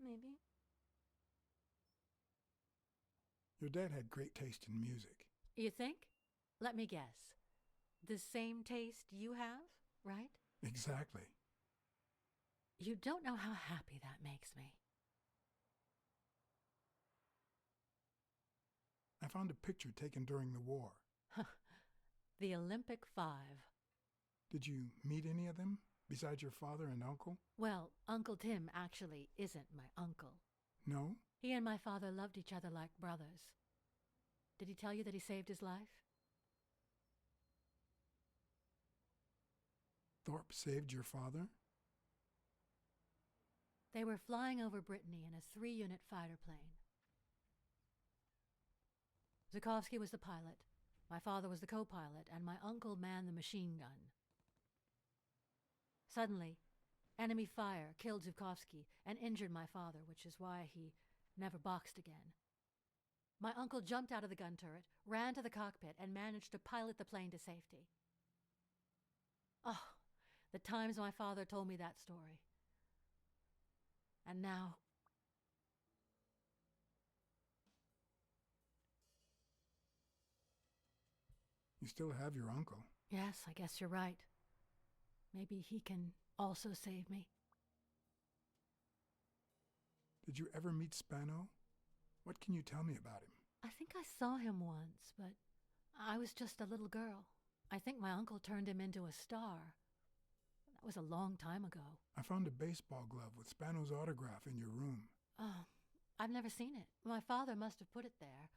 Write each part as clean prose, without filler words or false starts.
maybe. Your dad had great taste in music. You think? Let me guess. The same taste you have, right? Exactly. You don't know how happy that makes me. I found a picture taken during the war. The Olympic Five. Did you meet any of them, besides your father and uncle? Well, Uncle Tim actually isn't my uncle. No? He and my father loved each other like brothers. Did he tell you that he saved his life? Thorpe saved your father? They were flying over Brittany in a 3-unit fighter plane. Zukovsky was the pilot, my father was the co-pilot, and my uncle manned the machine gun. Suddenly, enemy fire killed Zukovsky and injured my father, which is why he never boxed again. My uncle jumped out of the gun turret, ran to the cockpit, and managed to pilot the plane to safety. Oh, the times my father told me that story. And now... You still have your uncle. Yes, I guess you're right. Maybe he can also save me. Did you ever meet Spano? What can you tell me about him? I think I saw him once, but I was just a little girl. I think my uncle turned him into a star. That was a long time ago. I found a baseball glove with Spano's autograph in your room. Oh, I've never seen it. My father must have put it there,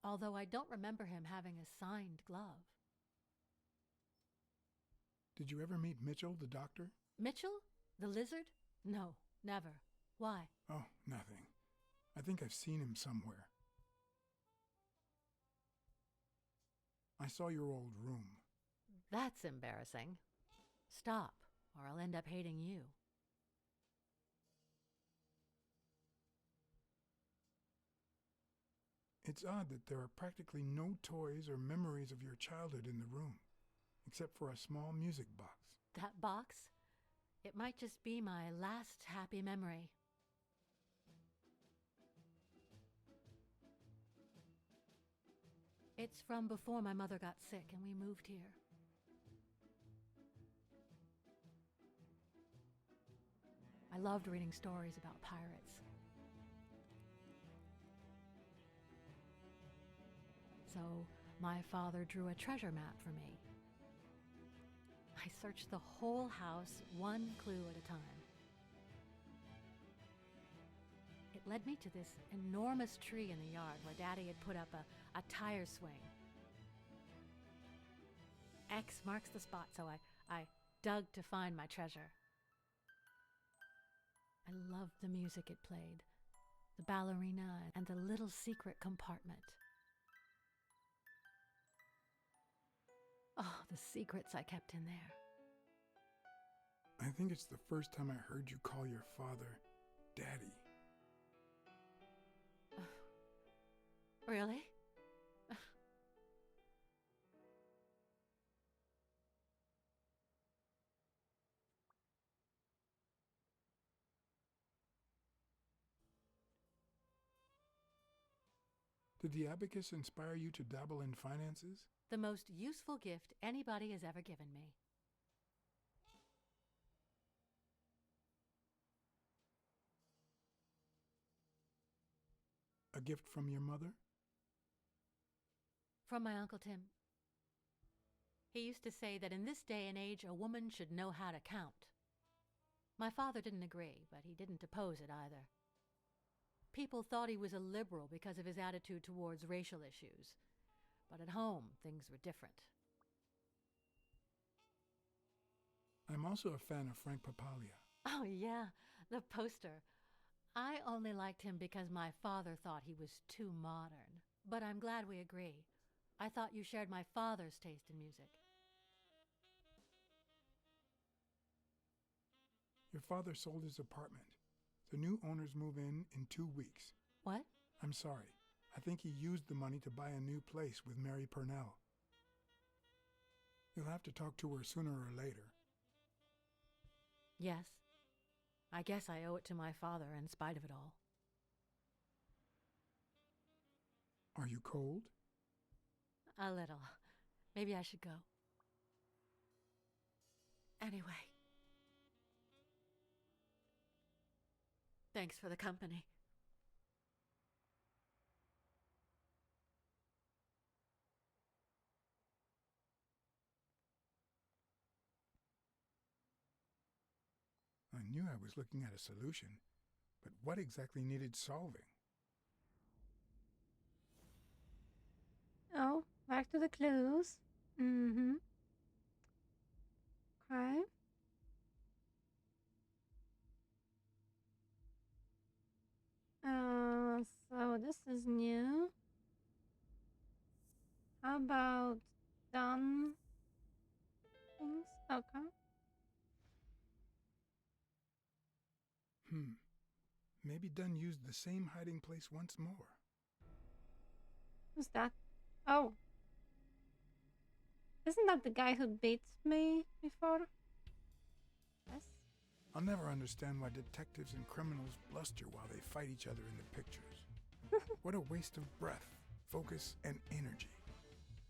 although I don't remember him having a signed glove. Did you ever meet Mitchell, the doctor? Mitchell? The lizard? No, never. Why? Oh, nothing. I think I've seen him somewhere. I saw your old room. That's embarrassing. Stop, or I'll end up hating you. It's odd that there are practically no toys or memories of your childhood in the room, except for a small music box. That box? It might just be my last happy memory. It's from before my mother got sick and we moved here. I loved reading stories about pirates. So my father drew a treasure map for me. I searched the whole house, one clue at a time. It led me to this enormous tree in the yard where Daddy had put up a tire swing. X marks the spot, so I dug to find my treasure. I loved the music it played, the ballerina and the little secret compartment. Oh, the secrets I kept in there. I think it's the first time I heard you call your father Daddy. Really? Did the abacus inspire you to dabble in finances? The most useful gift anybody has ever given me. A gift from your mother? From my Uncle Tim. He used to say that in this day and age, a woman should know how to count. My father didn't agree, but he didn't oppose it either. People thought he was a liberal because of his attitude towards racial issues. But at home, things were different. I'm also a fan of Frank Papalia. Oh yeah, the poster. I only liked him because my father thought he was too modern. But I'm glad we agree. I thought you shared my father's taste in music. Your father sold his apartment. The new owners move in 2 weeks. What? I'm sorry. I think he used the money to buy a new place with Mary Purnell. You'll have to talk to her sooner or later. Yes. I guess I owe it to my father in spite of it all. Are you cold? A little. Maybe I should go. Anyway. Thanks for the company. I knew I was looking at a solution, but what exactly needed solving? Oh, back to the clues. Mm-hmm. Okay. So this is new. How about done things? Okay. Maybe Dunn used the same hiding place once more. Who's that? Oh. Isn't that the guy who beat me before? Yes. I'll never understand why detectives and criminals bluster while they fight each other in the pictures. What a waste of breath, focus, and energy.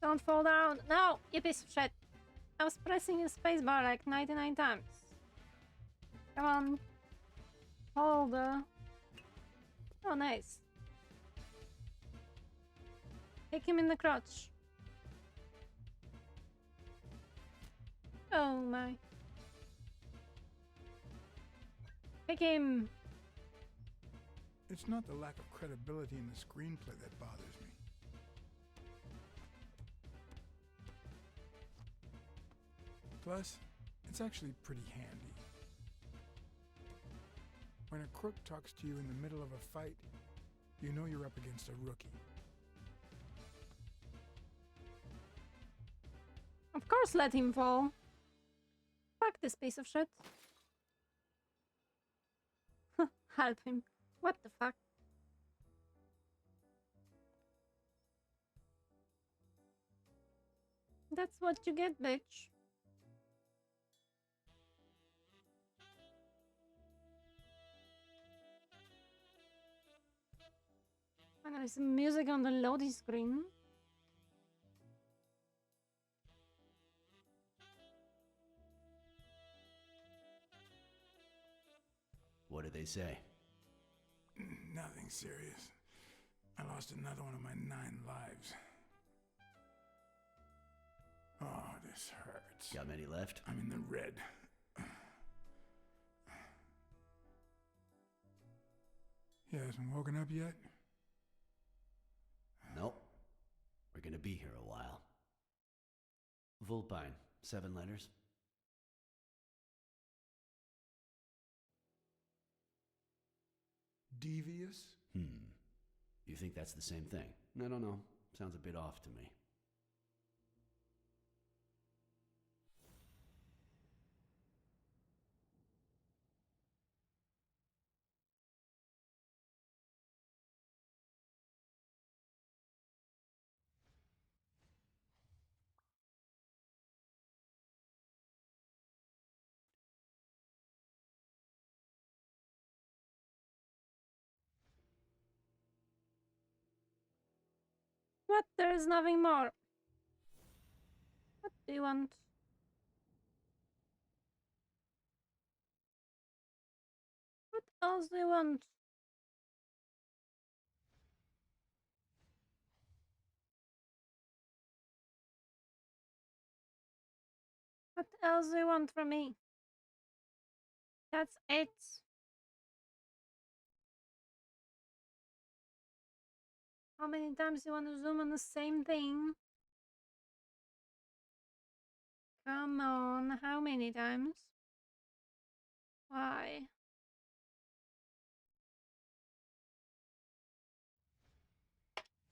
Don't fall down. No, you piece of shit. I was pressing the spacebar like 99 times. Come on. Hold. Oh, nice. Kick him in the crotch. Oh my. Kick him. It's not the lack of credibility in the screenplay that bothers me. Plus, it's actually pretty handy. When a crook talks to you in the middle of a fight, you know you're up against a rookie. Of course, let him fall. Fuck this piece of shit. Help him. What the fuck? That's what you get, bitch. And there's music on the loading screen. What did they say? Nothing serious. I lost another one of my 9 lives. Oh, this hurts. Got many left? I'm in the red. He hasn't woken up yet? Nope. We're gonna be here a while. Vulpine, 7 letters. Devious? You think that's the same thing? I don't know. Sounds a bit off to me. What? There is nothing more. What do you want? What else do you want? What else do you want from me? That's it. How many times do you want to zoom on the same thing? Come on, how many times? Why?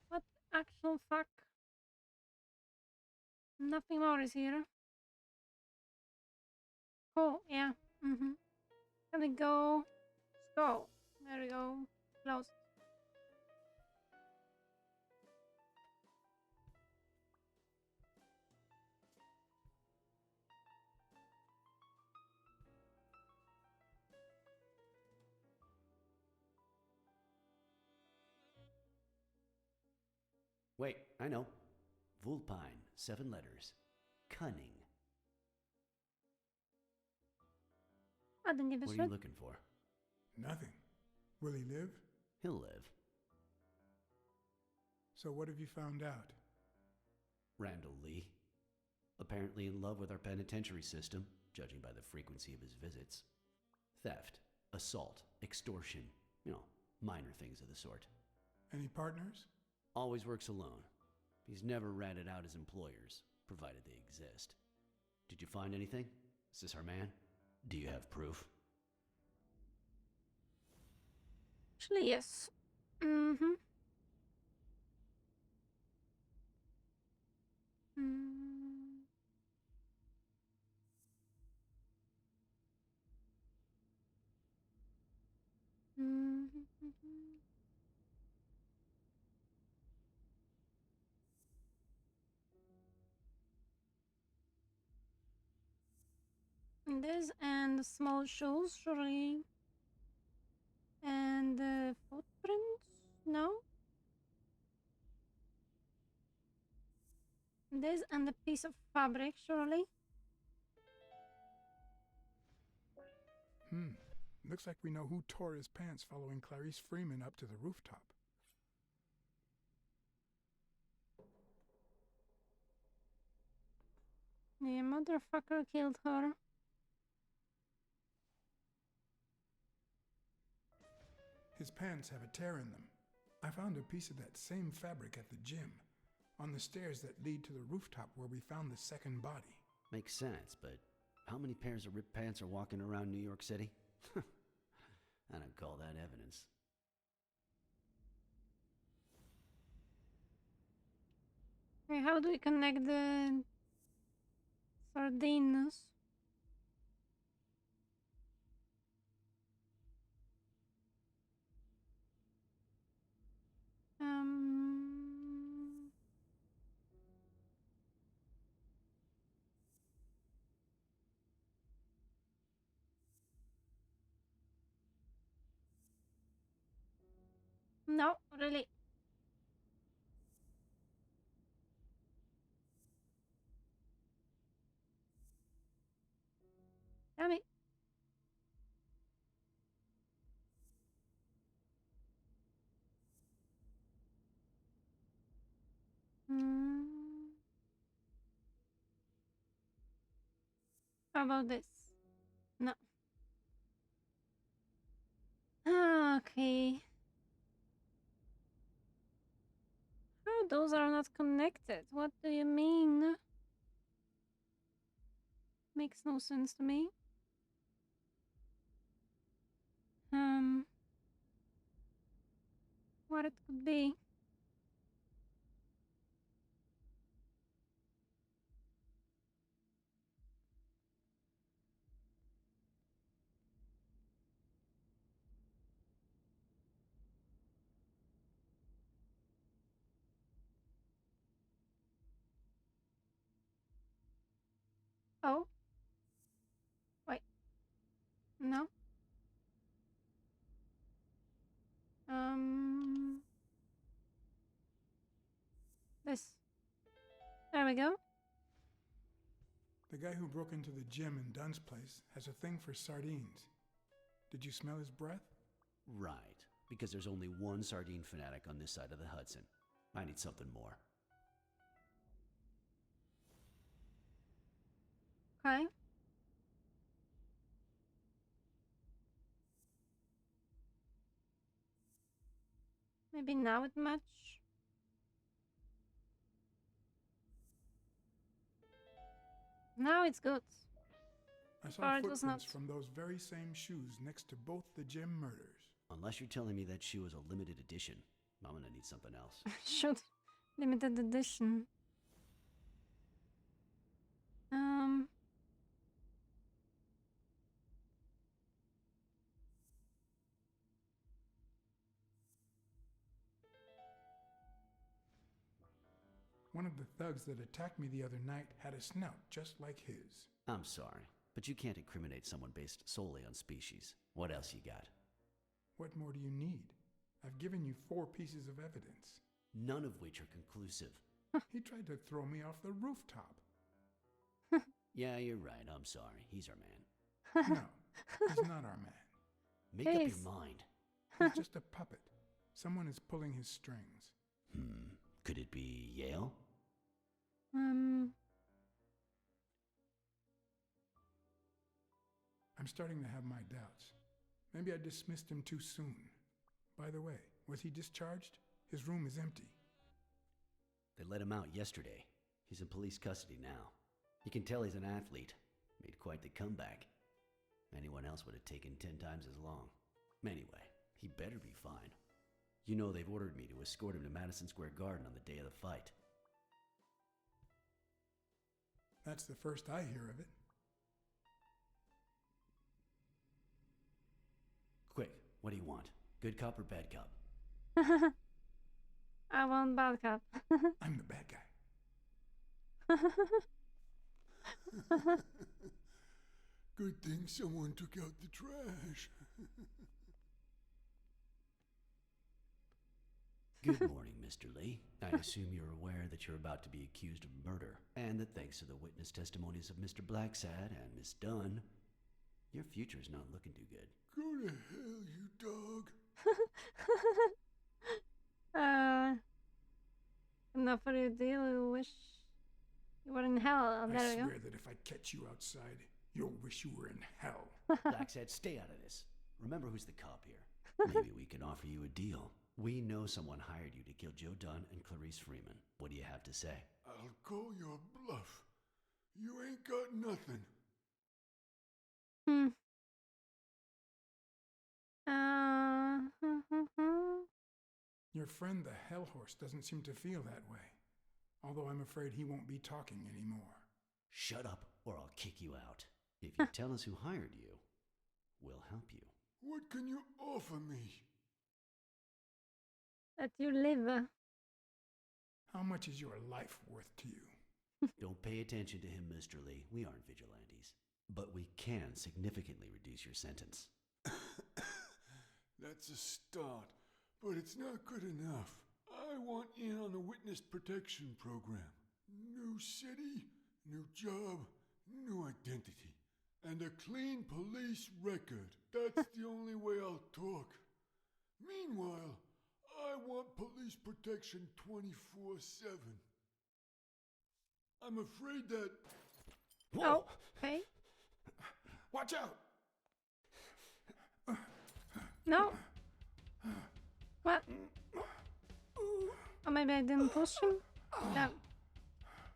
What actual fuck? Nothing more is here. Cool, yeah. Can we go? Let's go. There we go. Closed. Wait, I know. Vulpine, 7 letters. Cunning. I didn't give a What are shit. you looking for? Nothing. Will he live? He'll live. So what have you found out? Randall Lee. Apparently in love with our penitentiary system, judging by the frequency of his visits. Theft, assault, extortion, minor things of the sort. Any partners? Always works alone. He's never ratted out his employers, provided they exist. Did you find anything? Is this our man? Do you have proof? Actually, yes. Mm-hmm. Mm. Mm-hmm. This and small shoes, surely. And footprints? No? This and a piece of fabric, surely. Looks like we know who tore his pants following Clarice Freeman up to the rooftop. The motherfucker killed her. His pants have a tear in them. I found a piece of that same fabric at the gym, on the stairs that lead to the rooftop where we found the second body. Makes sense, but how many pairs of ripped pants are walking around New York City? I don't call that evidence. Okay, how do we connect the sardines? No, really. Damn it. How about this? No. Okay. How those are not connected? What do you mean? Makes no sense to me. What it could be? Oh. Wait. No. This. There we go. The guy who broke into the gym in Dunn's place has a thing for sardines. Did you smell his breath? Right, because there's only one sardine fanatic on this side of the Hudson. I need something more. Okay. Maybe now it match. Now it's good. I Or saw it was footprints not. from those very same shoes next to both the gym murders. Unless you're telling me that shoe is a limited edition, I'm gonna need something else. Should. Limited edition. One of the thugs that attacked me the other night had a snout just like his. I'm sorry, but you can't incriminate someone based solely on species. What else you got? What more do you need? I've given you 4 pieces of evidence. none of which are conclusive. He tried to throw me off the rooftop. Yeah, you're right. I'm sorry. He's our man. No, he's not our man. Make up He's- your mind. He's just a puppet. Someone is pulling his strings. Could it be Yale? I'm starting to have my doubts. Maybe I dismissed him too soon. By the way, was he discharged? His room is empty. They let him out yesterday. He's in police custody now. You can tell he's an athlete. Made quite the comeback. Anyone else would have taken 10 times as long. Anyway, he better be fine. You know they've ordered me to escort him to Madison Square Garden on the day of the fight. That's the first I hear of it. Quick, what do you want? Good cop or bad cop? I want bad cop. I'm the bad guy. Good thing someone took out the trash. Good morning, Mr. Lee. I assume you're aware that you're about to be accused of murder, and that thanks to the witness testimonies of Mr. Blacksad and Miss Dunn, your future's not looking too good. Go to hell, you dog. Enough for your deal. I wish you were in hell. Oh, I there we go. swear that if I catch you outside, you'll wish you were in hell. Blacksad, stay out of this. Remember who's the cop here. Maybe we can offer you a deal. We know someone hired you to kill Joe Dunn and Clarice Freeman. What do you have to say? I'll call your bluff. You ain't got nothing. Your friend the Hell Horse doesn't seem to feel that way. Although I'm afraid he won't be talking anymore. Shut up or I'll kick you out. If you tell us who hired you, we'll help you. What can you offer me? Let you live. How much is your life worth to you? Don't pay attention to him, Mr. Lee. We aren't vigilantes. But we can significantly reduce your sentence. That's a start, but it's not good enough. I want in on the witness protection program. New city, new job, new identity, and a clean police record. That's the only way I'll talk. Meanwhile, I want police protection 24/7. I'm afraid that... Oh, okay. Watch out! No. What? Oh, maybe I didn't push him? Damn.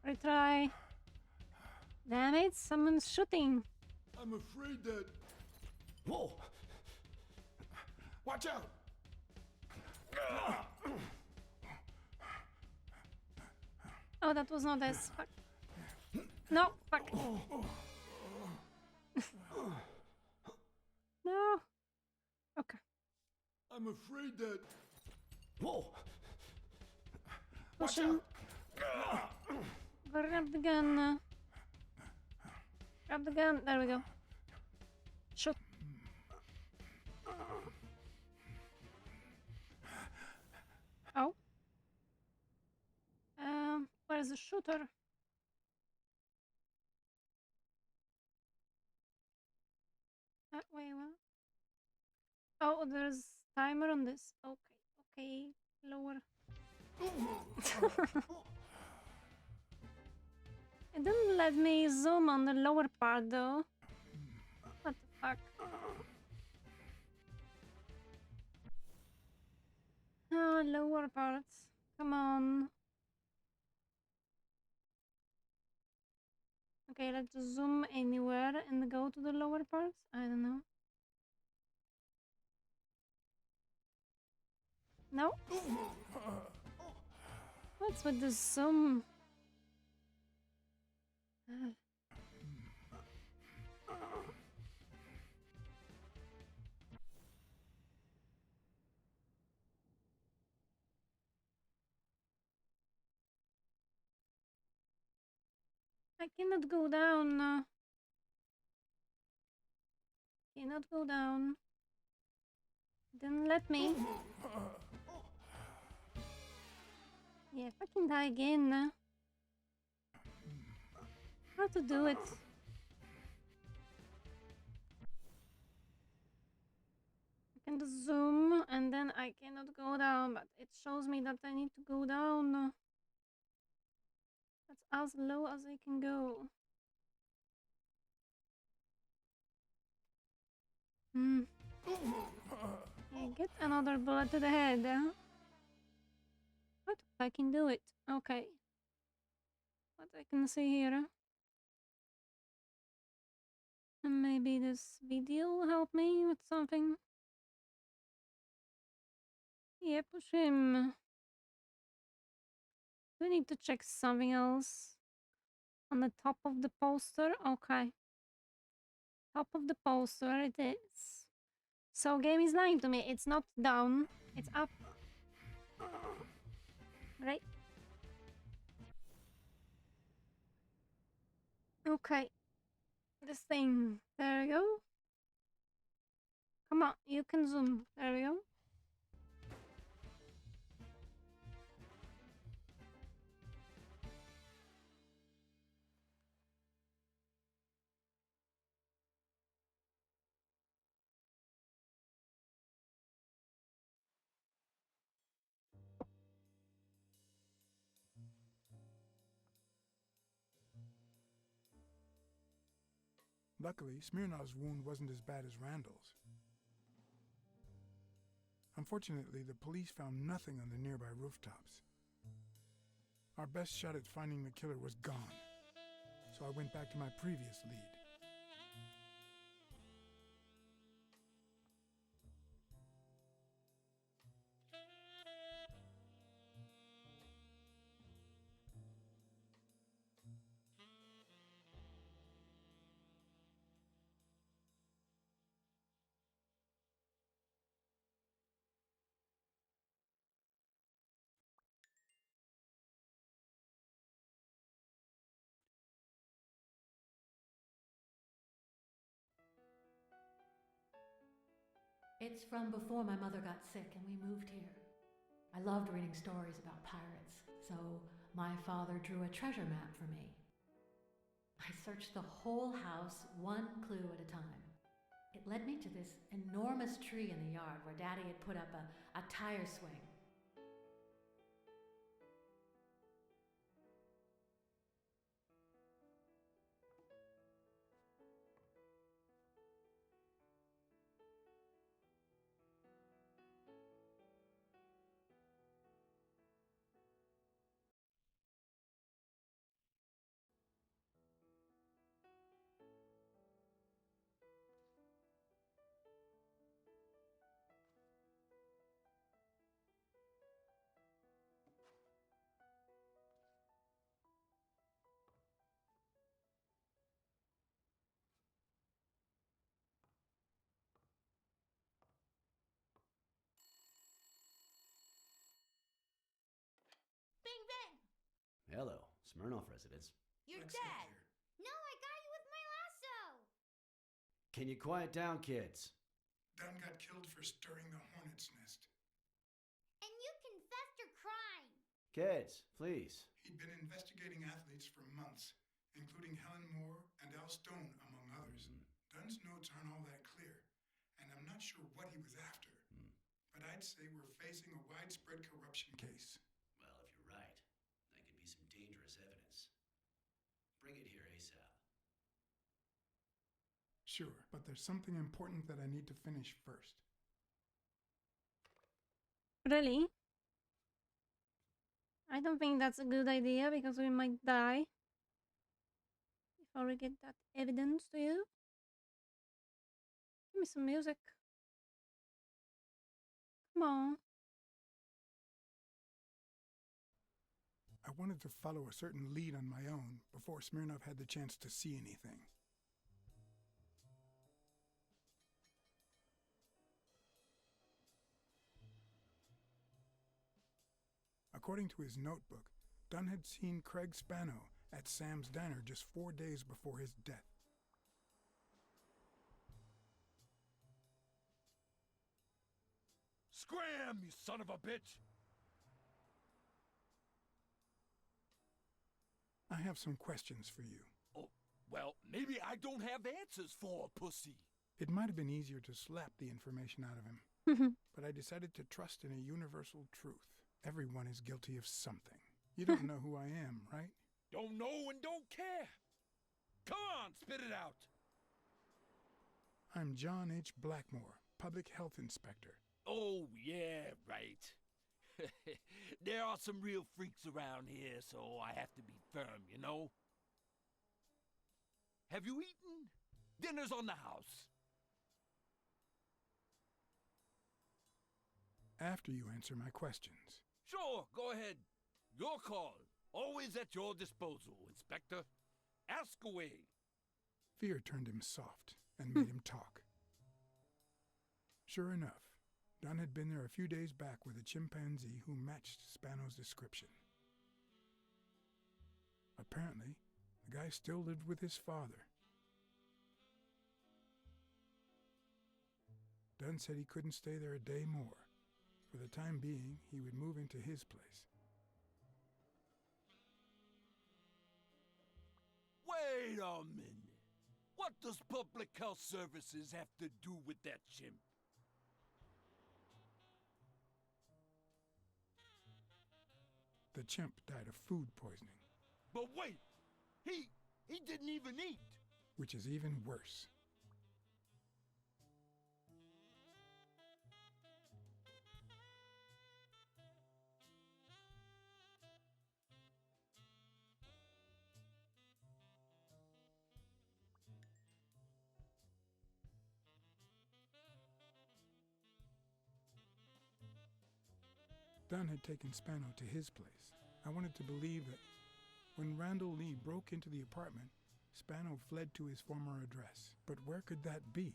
Retry. Damn it, someone's shooting. I'm afraid that... Whoa! Watch out! Oh, that was not as fuck. No, fuck. No. Okay. I'm afraid that... Whoa! Push him. Grab the gun. Grab the gun. There we go. Shoot. Oh. Where's the shooter? Wait, what? Oh, there's timer on this. Okay, lower. It didn't let me zoom on the lower part though. What the fuck? Oh, lower parts. Come on. Okay, let's zoom anywhere and go to the lower parts. I don't know. No? What's with the zoom? I cannot go down. Cannot go down. Didn't let me. Yeah, if I can die again. How to do it? I can just zoom and then I cannot go down, but it shows me that I need to go down. That's as low as I can go. Okay, get another bullet to the head. What? I can do it. Okay. What I can see here. And maybe this video will help me with something. Yeah, push him. Do we need to check something else? On the top of the poster? Okay. Top of the poster it is. So game is lying to me. It's not down. It's up. Right? Okay. This thing. There we go. Come on, you can zoom. There we go. Luckily, Smirnov's wound wasn't as bad as Randall's. Unfortunately, the police found nothing on the nearby rooftops. Our best shot at finding the killer was gone, so I went back to my previous lead. It's from before my mother got sick and we moved here. I loved reading stories about pirates, so my father drew a treasure map for me. I searched the whole house, one clue at a time. It led me to this enormous tree in the yard where Daddy had put up a tire swing. Bing bang! Hello, Smirnoff residence. You're Blacksad dead! here. No, I got you with my lasso! Can you quiet down, kids? Dunn got killed for stirring the hornet's nest. And you confessed your crime! Kids, please. He'd been investigating athletes for months, including Helen Moore and Al Stone, among others. Dunn's notes aren't all that clear, and I'm not sure what he was after. But I'd say we're facing a widespread corruption case. Well, if you're right, that could be some dangerous evidence. Bring it here ASAP. Sure, but there's something important that I need to finish first. Really? I don't think that's a good idea because we might die before we get that evidence to you. Give me some music. Come on. I wanted to follow a certain lead on my own before Smirnov had the chance to see anything. According to his notebook, Dunn had seen Craig Spano at Sam's Diner just 4 days before his death. Scram, you son of a bitch! I have some questions for you. Oh, well, maybe I don't have answers for a pussy. It might have been easier to slap the information out of him, but I decided to trust in a universal truth. Everyone is guilty of something. You don't know who I am, right? Don't know and don't care. Come on, spit it out. I'm John H. Blackmore, Public Health Inspector. Oh, yeah, right. There are some real freaks around here, so I have to be firm, you know? Have you eaten? Dinner's on the house. After you answer my questions. Sure, go ahead. Your call. Always at your disposal, Inspector. Ask away. Fear turned him soft and made him talk. Sure enough, Dunn had been there a few days back with a chimpanzee who matched Spano's description. Apparently, the guy still lived with his father. Dunn said he couldn't stay there a day more. For the time being, he would move into his place. Wait a minute. What does Public Health Services have to do with that chimp? The chimp died of food poisoning, But wait! He didn't even eat! which is even worse. Dunn had taken Spano to his place. I wanted to believe that when Randall Lee broke into the apartment, Spano fled to his former address. But where could that be?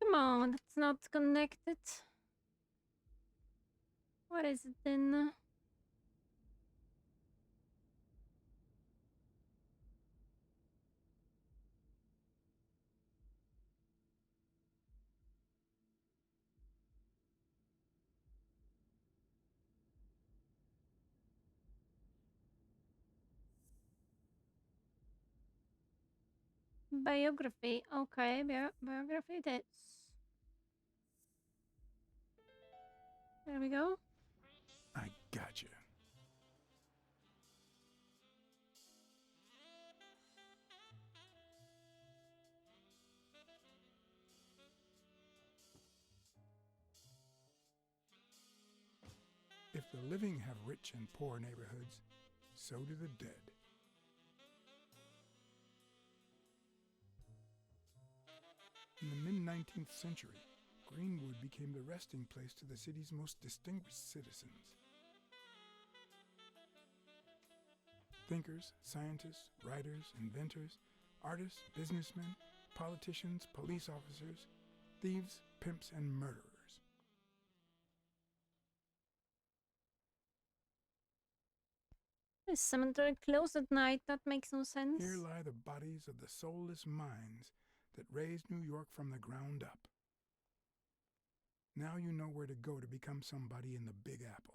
Come on, that's not connected. What is it then? Biography. Okay, biography it is. There we go. I gotcha. If the living have rich and poor neighborhoods, so do the dead. In the mid-19th century, Greenwood became the resting place to the city's most distinguished citizens. Thinkers, scientists, writers, inventors, artists, businessmen, politicians, police officers, thieves, pimps, and murderers. Is cemetery closed at night? That makes no sense. Here lie the bodies of the soulless minds that raised New York from the ground up. Now you know where to go to become somebody in the Big Apple.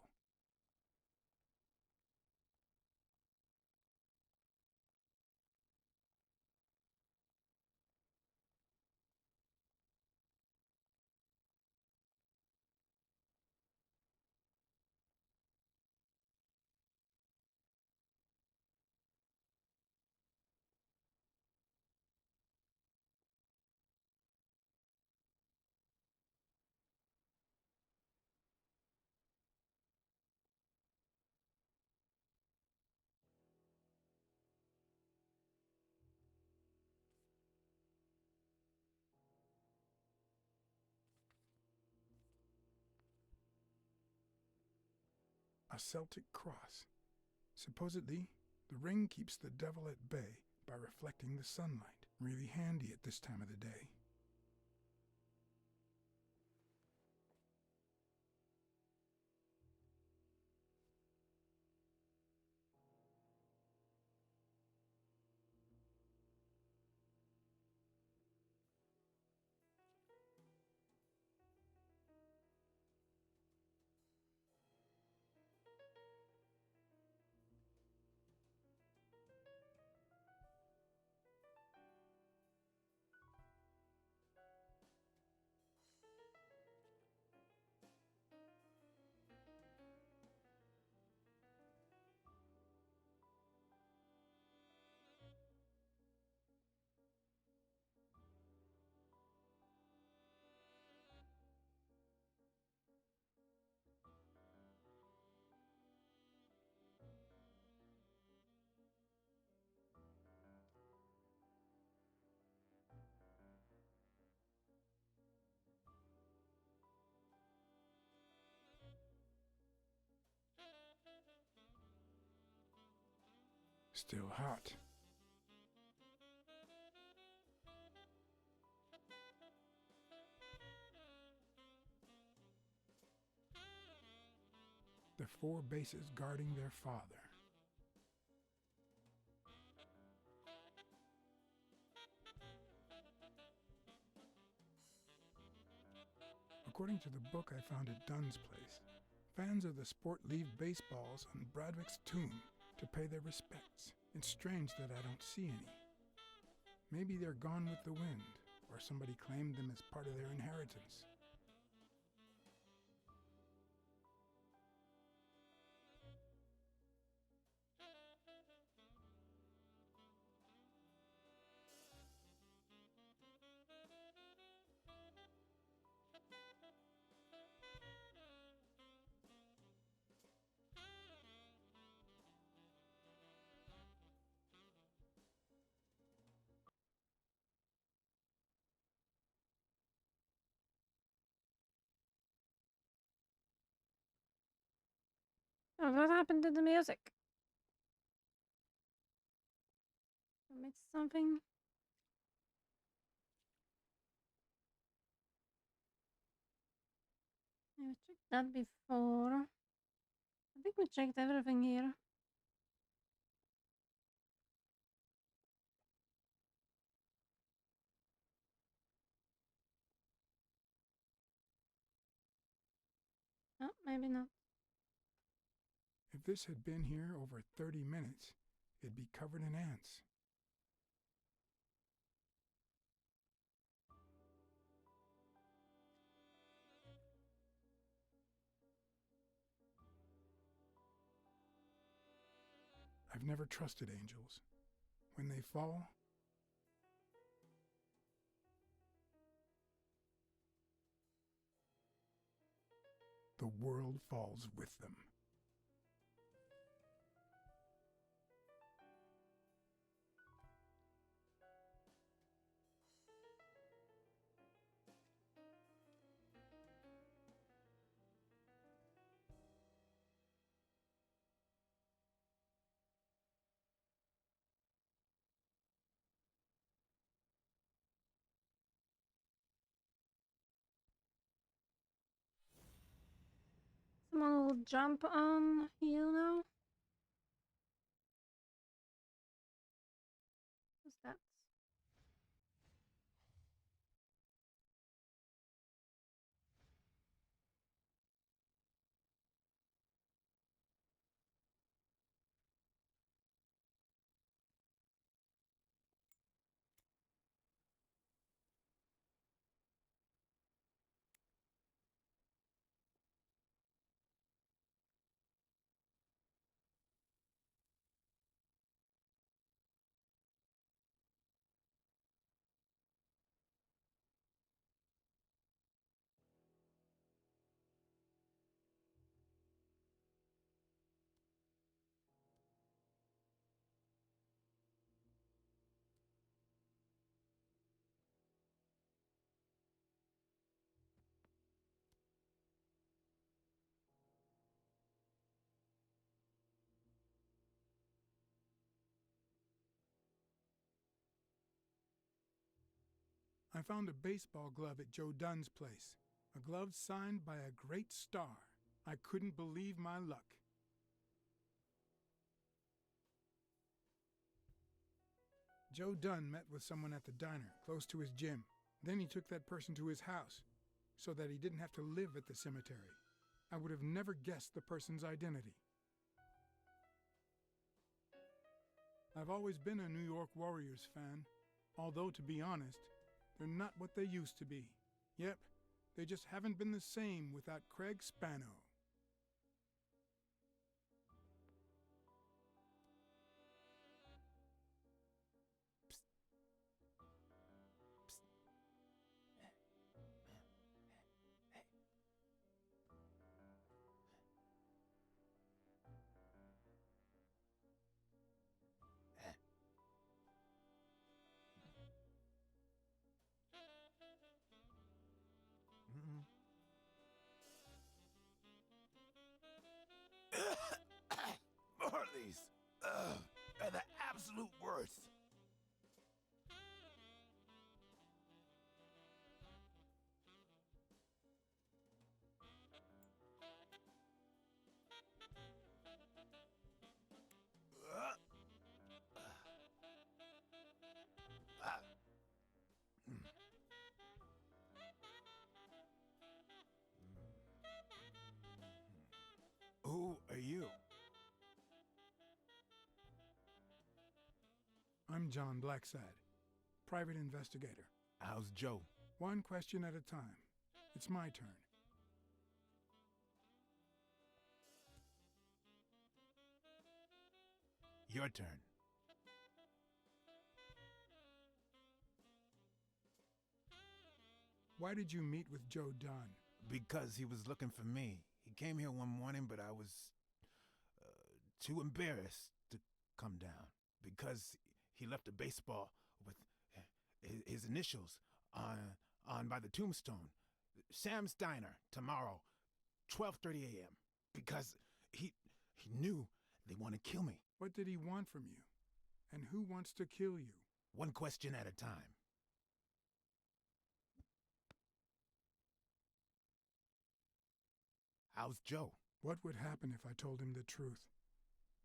a Celtic cross. Supposedly, the ring keeps the devil at bay by reflecting the sunlight. Really handy at this time of the day. Still hot. The 4 bases guarding their father. According to the book I found at Dunn's place, fans of the sport leave baseballs on Bradwick's tomb to pay their respects. It's strange that I don't see any. Maybe they're gone with the wind, or somebody claimed them as part of their inheritance. Oh, what happened to the music? I missed something. I checked that before. I think we checked everything here. Oh, maybe not. If this had been here over 30 minutes, it'd be covered in ants. I've never trusted angels. When they fall, the world falls with them. Someone will jump on you now. What's that? I found a baseball glove at Joe Dunn's place. A glove signed by a great star. I couldn't believe my luck. Joe Dunn met with someone at the diner, close to his gym. Then he took that person to his house, so that he didn't have to live at the cemetery. I would have never guessed the person's identity. I've always been a New York Warriors fan, although, to be honest, they're not what they used to be. Yep, they just haven't been the same without Craig Spano. Marley's are the absolute worst. Who are you? I'm John Blacksad, private investigator. How's Joe? One question at a time. It's my turn. Your turn. Why did you meet with Joe Dunn? Because he was looking for me. He came here one morning, but I was too embarrassed to come down. Because he left a baseball with his initials on by the tombstone. Sam's Diner, tomorrow, 12:30 a.m. Because he knew they want to kill me. What did he want from you? And who wants to kill you? One question at a time. How's Joe? What would happen if I told him the truth?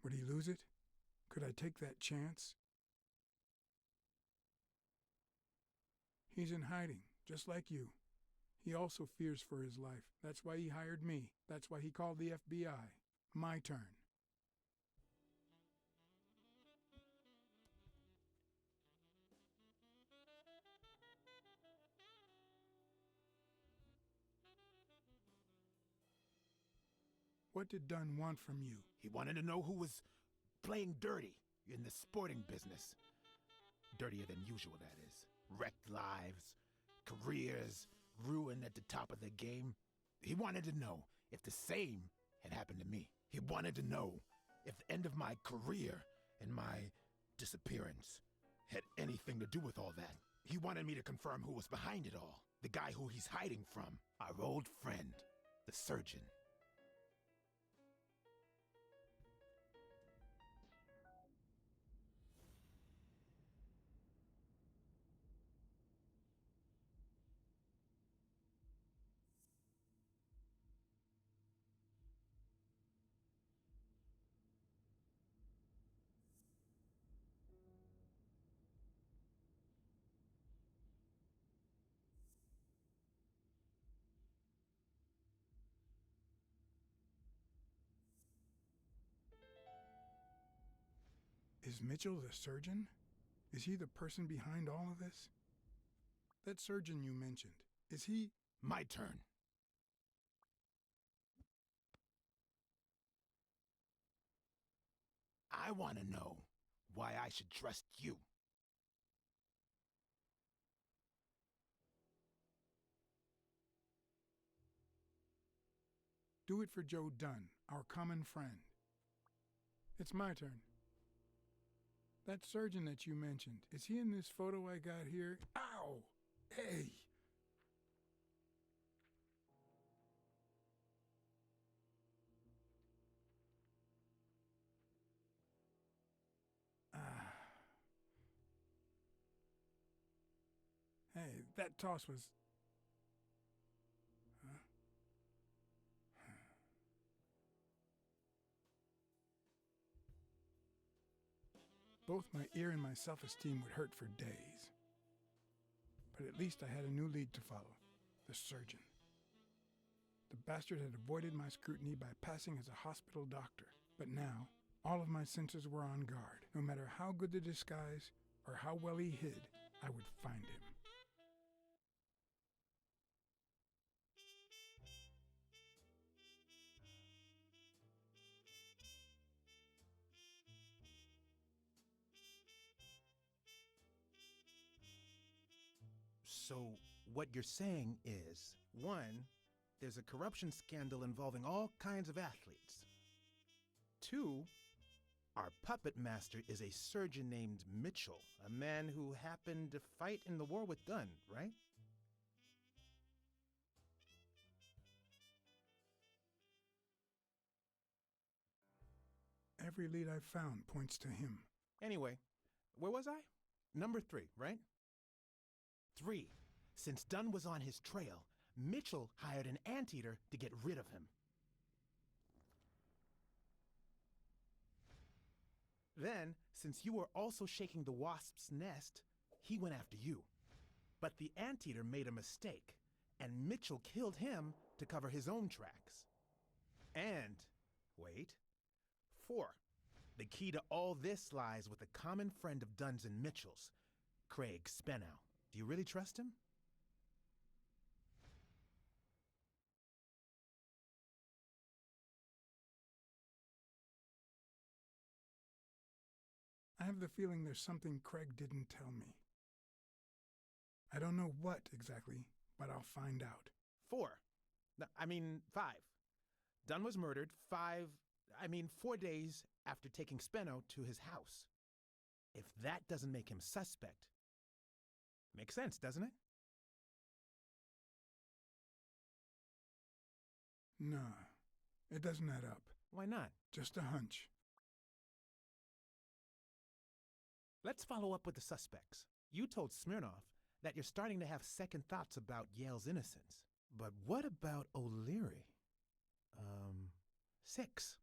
Would he lose it? Could I take that chance? He's in hiding, just like you. He also fears for his life. That's why he hired me. That's why he called the FBI. My turn. What did Dunn want from you? He wanted to know who was playing dirty in the sporting business. Dirtier than usual, that is. Wrecked lives, careers, ruined at the top of the game. He wanted to know if the same had happened to me. He wanted to know if the end of my career and my disappearance had anything to do with all that. He wanted me to confirm who was behind it all. The guy who he's hiding from. Our old friend, the surgeon. Is Mitchell the surgeon? Is he the person behind all of this? That surgeon you mentioned, is he... My turn. I want to know why I should trust you. Do it for Joe Dunn, our common friend. It's my turn. That surgeon that you mentioned, is he in this photo I got here? Ow! Hey! Hey, Hey, that toss was... Huh? Both my ear and my self-esteem would hurt for days. But at least I had a new lead to follow, the surgeon. The bastard had avoided my scrutiny by passing as a hospital doctor. But now, all of my senses were on guard. No matter how good the disguise or how well he hid, I would find him. So, what you're saying is, one, there's a corruption scandal involving all kinds of athletes. Two, our puppet master is a surgeon named Mitchell, a man who happened to fight in the war with Dunn, right? Every lead I've found points to him. Anyway, where was I? Number 3, right? 3. Since Dunn was on his trail, Mitchell hired an anteater to get rid of him. Then, since you were also shaking the wasp's nest, he went after you. But the anteater made a mistake, and Mitchell killed him to cover his own tracks. And, wait, 4. The key to all this lies with a common friend of Dunn's and Mitchell's, Craig Spenow. Do you really trust him? I have the feeling there's something Craig didn't tell me. I don't know what exactly, but I'll find out. 4. 5. Dunn was murdered 4 days after taking Speno to his house. If that doesn't make him suspect, makes sense, doesn't it? Nah, it doesn't add up. Why not? Just a hunch. Let's follow up with the suspects. You told Smirnoff that you're starting to have second thoughts about Yale's innocence. But what about O'Leary? 6.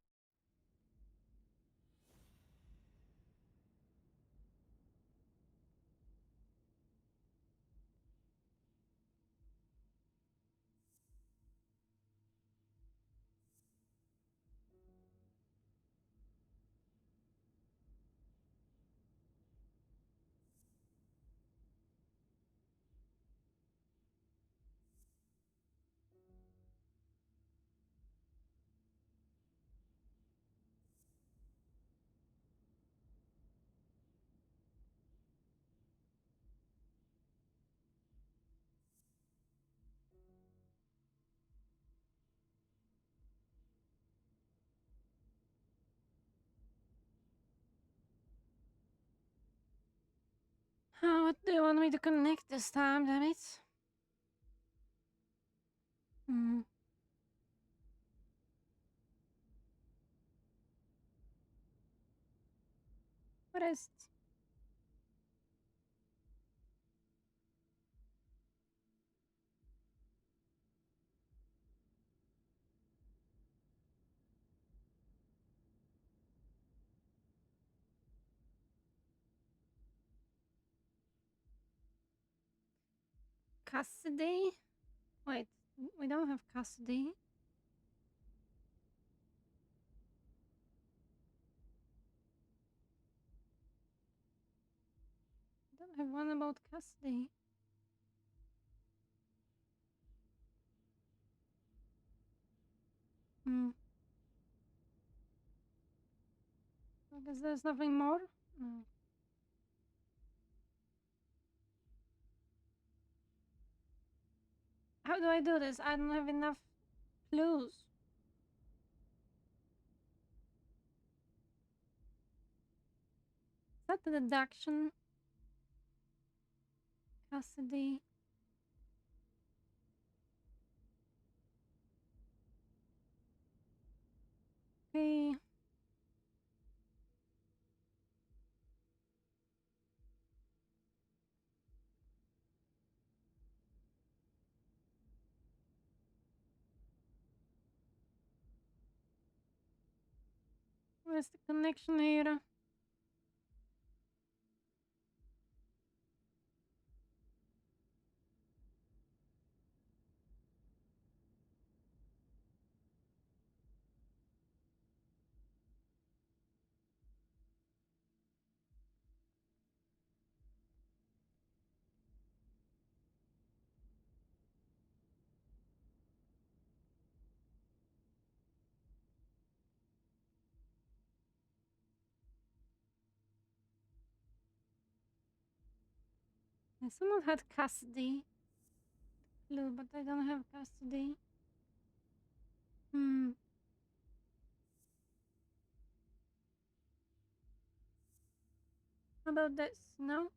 What do you want me to connect this time, damn it? What is it? Custody? Wait, we don't have custody. We don't have one about custody. I guess there's nothing more? No. How do I do this? I don't have enough clues. Is that the deduction? Custody. Okay. Where's the connection here? Someone had custody. Blue, but I don't have custody. How about this? No?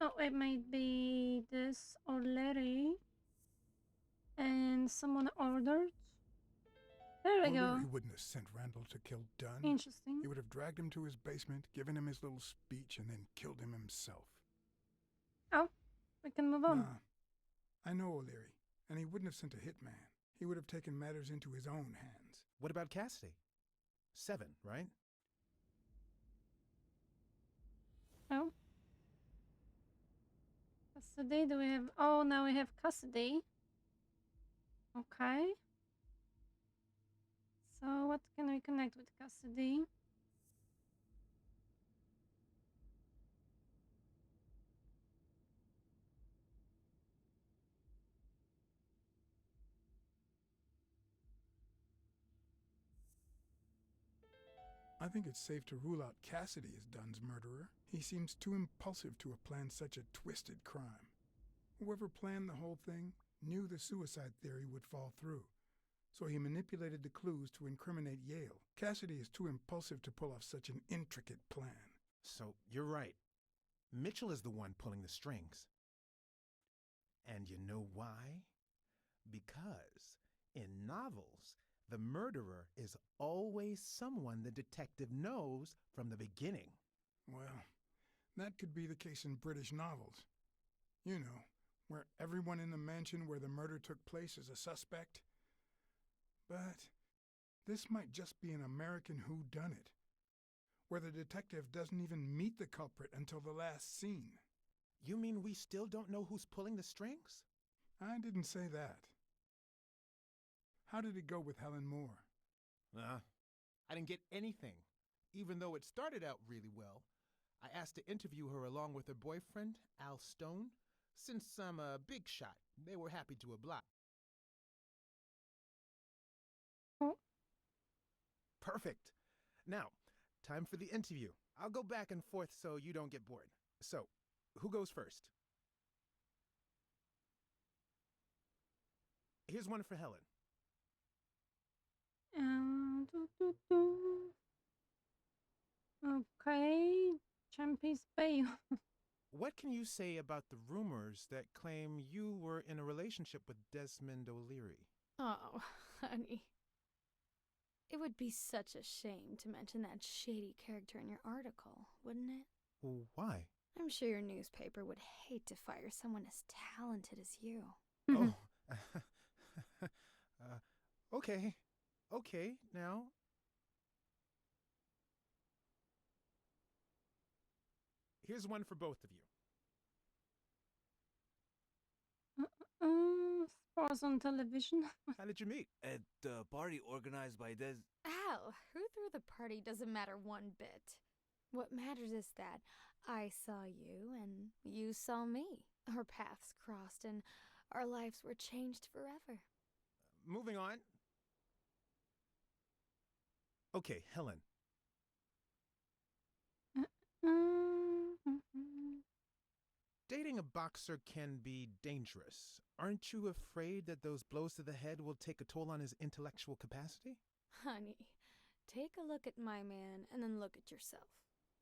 Oh, it might be this already. And someone ordered. There we go. O'Leary wouldn't have sent Randall to kill Dunn. Interesting. He would have dragged him to his basement, given him his little speech, and then killed him himself. Oh, we can move on. Nah, I know O'Leary, and he wouldn't have sent a hitman. He would have taken matters into his own hands. What about Cassidy? 7, right? Oh. Custody, do we have... Oh, now we have custody. Okay. So what can we connect with custody? I think it's safe to rule out Cassidy as Dunn's murderer. He seems too impulsive to have planned such a twisted crime. Whoever planned the whole thing knew the suicide theory would fall through, so he manipulated the clues to incriminate Yale. Cassidy is too impulsive to pull off such an intricate plan. So, you're right. Mitchell is the one pulling the strings. And you know why? Because in novels, the murderer is always someone the detective knows from the beginning. Well, that could be the case in British novels. You know, where everyone in the mansion where the murder took place is a suspect. But this might just be an American whodunit, where the detective doesn't even meet the culprit until the last scene. You mean we still don't know who's pulling the strings? I didn't say that. How did it go with Helen Moore? I didn't get anything, even though it started out really well. I asked to interview her along with her boyfriend, Al Stone. Since I'm a big shot, they were happy to oblige. Oh. Perfect. Now, time for the interview. I'll go back and forth so you don't get bored. So, who goes first? Here's one for Helen. Okay, Champy's Bay. What can you say about the rumors that claim you were in a relationship with Desmond O'Leary? Oh, honey. It would be such a shame to mention that shady character in your article, wouldn't it? Well, why? I'm sure your newspaper would hate to fire someone as talented as you. Oh. Okay. Okay, now. Here's one for both of you. Sports on television. How did you meet? At the party organized by Des. Al, who threw the party doesn't matter one bit. What matters is that I saw you and you saw me. Our paths crossed and our lives were changed forever. Moving on. Okay, Helen. Dating a boxer can be dangerous. Aren't you afraid that those blows to the head will take a toll on his intellectual capacity? Honey, take a look at my man and then look at yourself.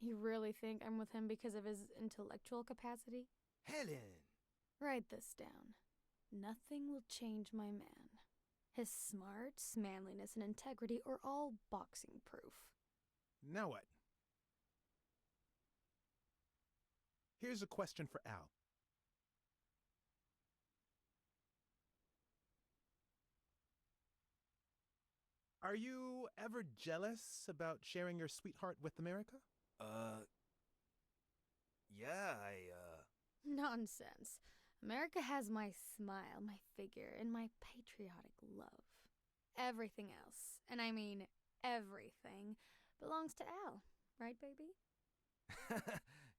You really think I'm with him because of his intellectual capacity? Helen! Write this down. Nothing will change my man. His smarts, manliness, and integrity are all boxing proof. Now what? Here's a question for Al. Are you ever jealous about sharing your sweetheart with America? Yeah, Nonsense. America has my smile, my figure, and my patriotic love. Everything else, and I mean everything, belongs to Al, right, baby?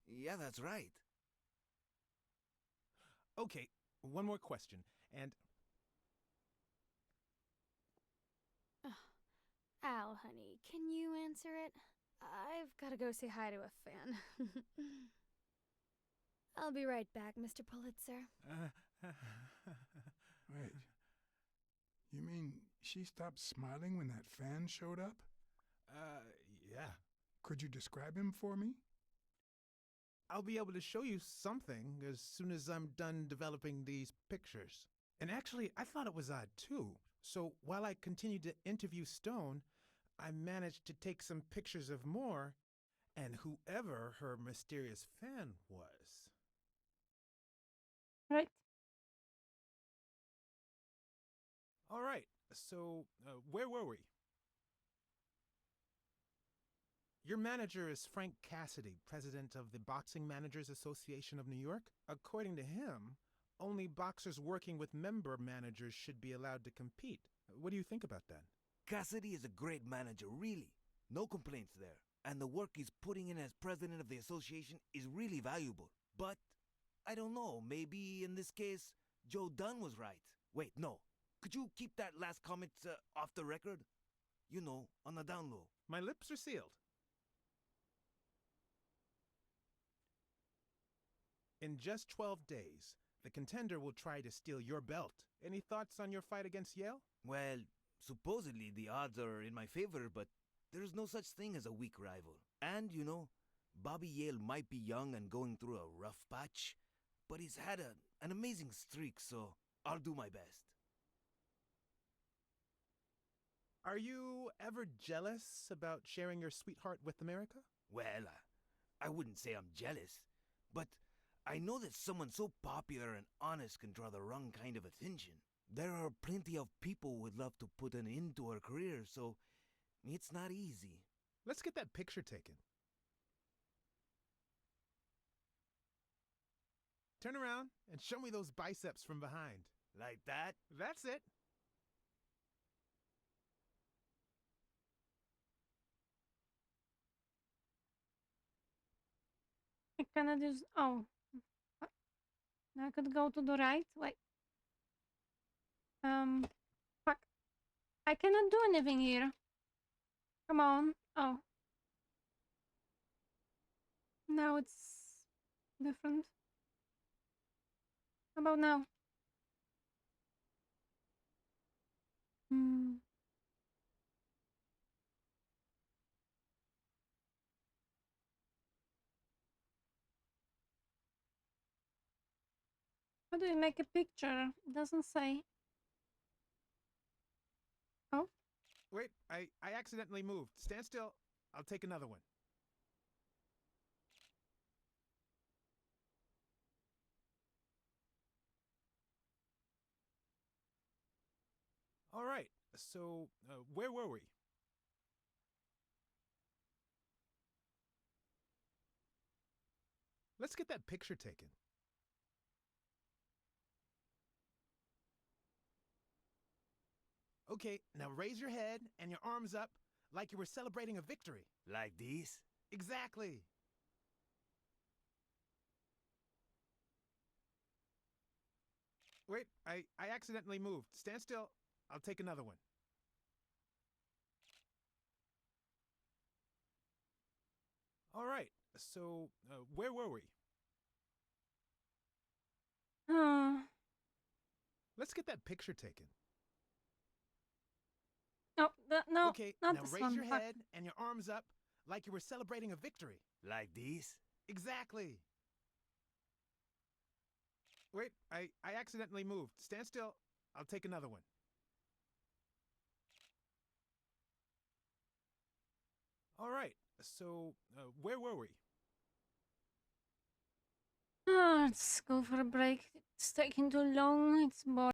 yeah, that's right. Okay, one more question, and Al, honey, can you answer it? I've gotta go say hi to a fan. I'll be right back, Mr. Pulitzer. Wait. You mean she stopped smiling when that fan showed up? Yeah. Could you describe him for me? I'll be able to show you something as soon as I'm done developing these pictures. And actually, I thought it was odd too. So while I continued to interview Stone, I managed to take some pictures of Moore and whoever her mysterious fan was. Right. All right, so where were we? Your manager is Frank Cassidy, president of the Boxing Managers Association of New York. According to him, only boxers working with member managers should be allowed to compete. What do you think about that? Cassidy is a great manager, really. No complaints there. And the work he's putting in as president of the association is really valuable. But, I don't know, maybe in this case, Joe Dunn was right. Wait, no. Could you keep that last comment off the record? You know, on the down low. My lips are sealed. In just 12 days, the contender will try to steal your belt. Any thoughts on your fight against Yale? Well, supposedly the odds are in my favor, but there's no such thing as a weak rival. And, you know, Bobby Yale might be young and going through a rough patch, but he's had an amazing streak, so I'll do my best. Are you ever jealous about sharing your sweetheart with America? Well, I wouldn't say I'm jealous, but I know that someone so popular and honest can draw the wrong kind of attention. There are plenty of people who would love to put an end to her career, so it's not easy. Let's get that picture taken. Turn around and show me those biceps from behind. Like that? That's it. I cannot use. Oh. Now I could go to the right. Wait. Fuck. I cannot do anything here. Come on. Oh. Now it's different. How about now? Hmm. How do you make a picture? It doesn't say. Oh. Wait, I accidentally moved. Stand still. I'll take another one. All right, so where were we? Let's get that picture taken. Okay, now raise your head and your arms up like you were celebrating a victory. Like this? Exactly. Wait, I accidentally moved. Stand still. I'll take another one. All right, so where were we? Let's get that picture taken. No, no, okay, not now this raise one. your Fuck. head and your arms up like you were celebrating a victory. Like this? Exactly. Wait, I accidentally moved. Stand still. I'll take another one. All right, so where were we? Oh, let's go for a break. It's taking too long. It's boring.